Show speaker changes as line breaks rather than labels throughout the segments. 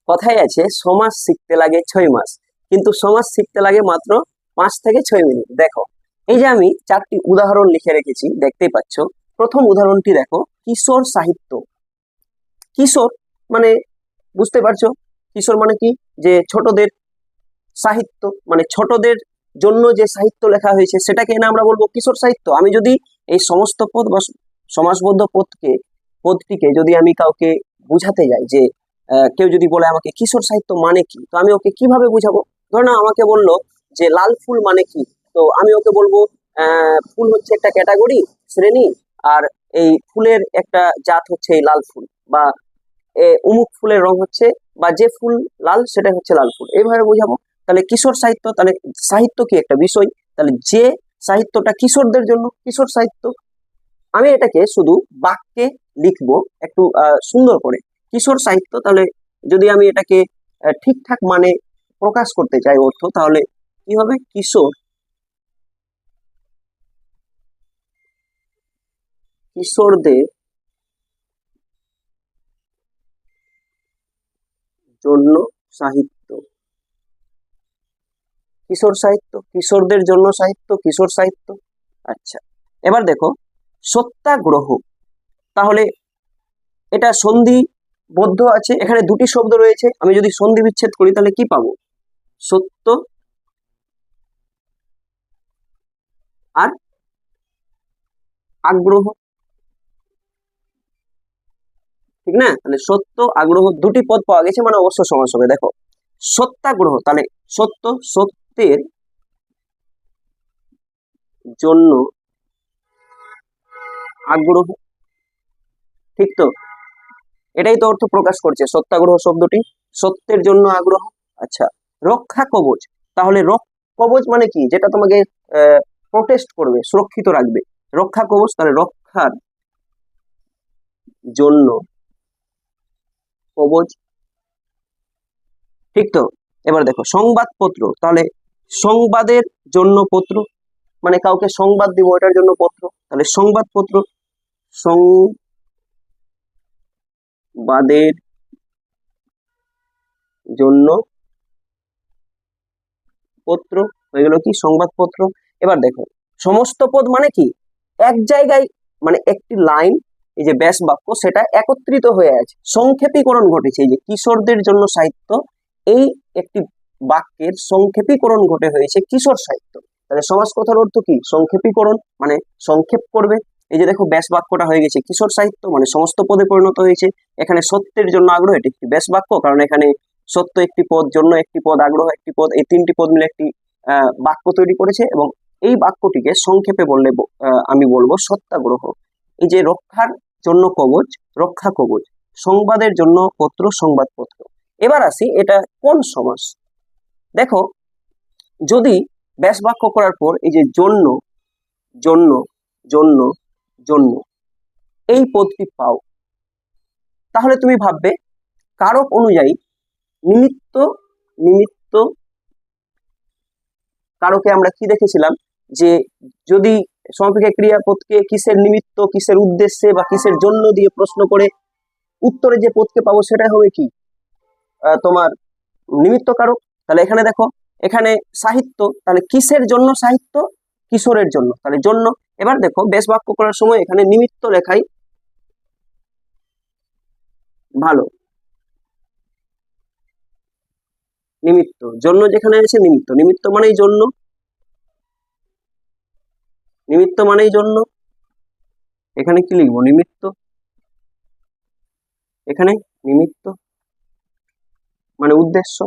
কথায় আছে সমাজ শিখতে লাগে 6 মাস, কিন্তু সমাজ শিখতে লাগে মাত্র 5 থেকে 6 মিনিট। দেখো, এই যে আমি 4টি উদাহরণ লিখে রেখেছি, দেখতেই পাচ্ছ। প্রথম উদাহরণটি দেখো, কিশোর সাহিত্য। কিশোর মানে বুঝতে পারছো, কিশোর মানে কি, যে ছোটদের সাহিত্য, মানে ছোটদের জন্য যে সাহিত্য লেখা হয়েছে সেটাকে না আমরা বলবো কিশোর সাহিত্য। আমি যদি এই সমস্ত পদ বা সমাসবদ্ধ পদটিকে যদি আমি কাউকে বুঝাতে যাই, যে কেউ যদি বলে আমাকে কিশোর সাহিত্য মানে কি, তো আমি ওকে কিভাবে বুঝাবো? ধরো না, আমাকে বললো যে লাল ফুল মানে কি, তো আমি ওকে বলবো ফুল হচ্ছে একটা ক্যাটাগরি, শ্রেণী, আর এই ফুলের একটা জাত হচ্ছে এই লাল ফুল, বা অমুক ফুলের রং হচ্ছে, বা যে ফুল লাল সেটা হচ্ছে লাল ফুল, এইভাবে বোঝাবো। তাহলে কিশোর সাহিত্য, তাহলে সাহিত্য কি একটা বিষয়, তাহলে যে সাহিত্যটা কিশোরদের জন্য কিশোর সাহিত্য। আমি এটাকে শুধু বাক্যে লিখবো একটু সুন্দর করে, কিশোর সাহিত্য। তাহলে যদি আমি এটাকে ঠিকঠাক মানে প্রকাশ করতে চাই অর্থ, তাহলে কি হবে? কিশোরদের জন্য সাহিত্য, কিশোর সাহিত্য, কিশোরদের জন্য সাহিত্য, কিশোর সাহিত্য। আচ্ছা, এবার দেখো সত্যাগ্রহ। তাহলে এটা সন্ধিবদ্ধ আছে, এখানে দুটি শব্দ রয়েছে, আমি যদি সন্ধি বিচ্ছেদ করি তাহলে কি পাবো? সত্য আর আগ্রহ, ঠিক না? তাহলে সত্য আগ্রহ দুটি পদ পাওয়া গেছে, মানে অবশ্য সমাস হবে। দেখো, সত্যাগ্রহ, তাহলে সত্য, সত্যের জন্য আগ্রহ, ঠিক তো? এটাই তো অর্থ প্রকাশ করছে সত্যাগ্রহ শব্দটি, সত্যের জন্য আগ্রহ। আচ্ছা, রক্ষা কবচ। তাহলে কবচ মানে কি? যেটা তোমাকে প্রোটেস্ট করবে, সুরক্ষিত রাখবে, রক্ষা কবচ। তাহলে রক্ষার জন্য কবচ, ঠিক তো? এবার দেখো সংবাদপত্র। তাহলে সংবাদের জন্য পত্র, মানে কাউকে সংবাদ দিব এটার জন্য পত্র, তাহলে সংবাদপত্র, সংবাদের জন্য পত্র হয়ে গেল কি? সংবাদপত্র। এবার দেখো সমস্ত পদ মানে কি? এক জায়গায়, মানে একটি লাইন, এই যে ব্যাস বাক্য সেটা একত্রিত হয়ে আছে, সংক্ষেপীকরণ ঘটেছে। এই যে কিশোরদের জন্য সাহিত্য, এই একটি বাক্যের সংক্ষেপীকরণ ঘটে হয়েছে কিশোর সাহিত্য। তাহলে সমাস কথার অর্থ কি? সংক্ষেপীকরণ, মানে সংক্ষেপ করবে। এই যে দেখো ব্যাস বাক্যটা হয়ে গেছে কিশোর সাহিত্য, মানে সমস্ত পদে পরিণত হয়েছে। এখানে সত্যের জন্য আগ্রহ, এটি একটি ব্যাস বাক্য, কারণ এখানে সত্য একটি পদ, জন্য একটি পদ, আগ্রহ একটি পদ, এই 3টি পদ মিলে একটি বাক্য তৈরি করেছে। এবং এই বাক্যটিকে সংক্ষেপে বললে আমি বলবো সত্যাগ্রহ। এই যে রক্ষার জন্য কবচ, রক্ষা কবচ, সংবাদের জন্য পত্র, সংবাদপত্র। এবার আসি, এটা কোন সমাস? দেখো, যদি ব্যাস বাক্য করার পর এই যে জন্য, জন্য, জন্য, জন্য এই পদটি পাও, তাহলে তুমি ভাববে কারক অনুযায়ী নিমিত্ত, নিমিত্ত কারকে আমরা কি দেখেছিলাম, যে যদি সমাপিকা ক্রিয়াপদকে কিসের নিমিত্ত, কিসের উদ্দেশ্যে বা কিসের জন্য দিয়ে প্রশ্ন করে উত্তরে যে পদকে পাবো সেটাই হবে কি? তোমার নিমিত্ত কারক। তাহলে এখানে দেখো, এখানে সাহিত্য, তাহলে কিসের জন্য সাহিত্য? কিশোরের জন্য, তাহলে জন্য। এবার দেখো বেশ বাক্য করার সময় এখানে নিমিত্ত লেখাই ভালো, নিমিত্ত, জন্য যেখানে আছে নিমিত্ত, নিমিত্ত মানেই জন্য, নিমিত্ত মানেই জন্য। এখানে কি লিখবো? নিমিত্ত, এখানে নিমিত্ত মানে উদ্দেশ্য।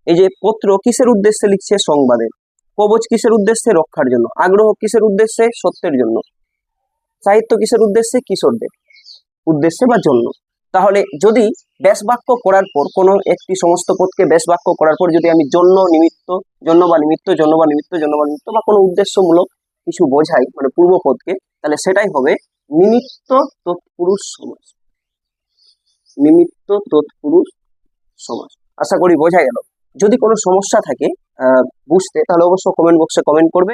এই যে পত্র কিসের উদ্দেশ্যে লিখছে? সংবাদের। কবচ কিসের উদ্দেশ্যে? রক্ষার জন্য। আগ্রহ কিসের উদ্দেশ্যে? সত্যের জন্য। সাহিত্য কিসের উদ্দেশ্যে? কিশোরদের উদ্দেশ্যে বা জন্য। তাহলে যদি ব্যাস বাক্য করার পর কোনো একটি সমস্ত পদকে ব্যাস বাক্য করার পর যদি আমি জন্য, নিমিত্ত, জন্য বা নিমিত্ত, জন্য বা নিমিত্ত, জন্য বা নিমিত্ত বা কোনো উদ্দেশ্যমূলক কিছু বোঝাই, মানে পূর্বপদকে, তাহলে সেটাই হবে নিমিত্ত তৎপুরুষ সমাস, নিমিত্ত তৎপুরুষ সমাস। আশা করি বোঝা গেল। যদি কোনো সমস্যা থাকে বুঝতে, তাহলে অবশ্যই কমেন্ট বক্সে কমেন্ট করবে।